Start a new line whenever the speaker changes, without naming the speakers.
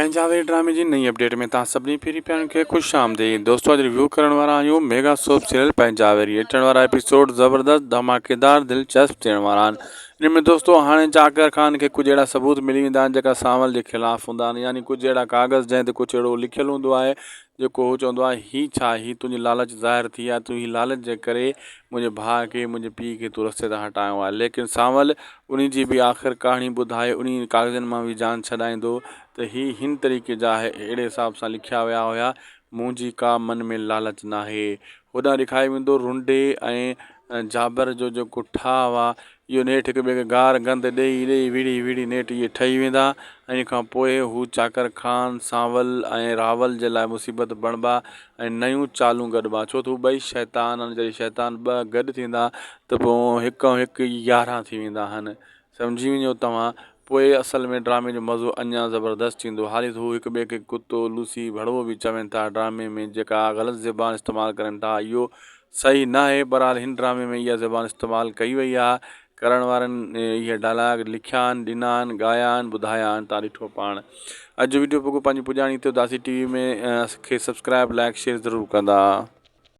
पंजाबी ड्रामे जी नई अपडेट में तव्हां सभिनी पहिरीं पिणनि खे ख़ुशि आमदीद। दोस्तों अॼु रिव्यू करण वारा आहियूं मेगा सोप सीरियल पंजाबी। अचण वारा एपिसोड ज़बरदस्त धमाकेदार दिलचस्प थियण वारा आहिनि। इन में दोस्तों हाणे जाकिर ख़ान खे कुझु अहिड़ा सबूत मिली वेंदा आहिनि जेका सांवल जे ख़िलाफ़ु हूंदा आहिनि, यानी कुझु अहिड़ा कागज़ जंहिं ते कुझु अहिड़ो लिखियलु हूंदो आहे जेको हू चवंदो आहे हीअ छा, हीअ तुंहिंजी लालच ज़ाहिर थी आहे, तूं हीअ लालच जे करे मुंहिंजे भाउ खे मुंहिंजे पीउ खे तूं रस्ते तां हटायो आहे। लेकिन सांवल उन जी बि आख़िर कहाणी ॿुधाए उन कागज़नि मां बि जान छॾाईंदो त हीअ हिन तरीक़े जा अहिड़े हिसाब सां लिखिया विया हुया, मुंहिंजी का मन में लालच न आहे। होॾां ॾेखारे वेंदो रुंडे ऐं जाबर जो जेको ठाह आहे इहो नेठि हिक ॿिए खे गार गंद ॾेई ॾेई विड़ी विड़ी नेठि इहे ठही वेंदा। ऐं इन खां पोइ हू चाकर ख़ान सांवल ऐं रावल जे लाइ मुसीबत बणिबा ऐं नयूं चालूं गॾिबा, छो त हू ॿई शैतान आहिनि। जॾहिं शैतान ॿ गॾु थींदा त पोइ हिकु ऐं हिकु 11 थी वेंदा आहिनि, सम्झी वञो तव्हां। पोइ असल में ड्रामे जो मज़ो अञा ज़बरदस्त थींदो। हाली त हू हिक ॿिए खे कुतो लूसी भड़वो बि चवनि था ड्रामे में, जेका ग़लति ज़बान इस्तेमालु करनि था, इहो सही न आहे। बहरहाल हिन ड्रामे में इहा ज़बान इस्तेमालु कई वई आहे। करण वारनि इहे डायलॉग लिखिया आहिनि, ॾिना आहिनि, ॻाया आहिनि, ॿुधाया आहिनि, तव्हां ॾिठो पाण। अॼु वीडियो पोइ पंहिंजी पुॼाणी थियो दासी टीवी में खे सब्सक्राइब लाइक शेयर ज़रूरु कंदा।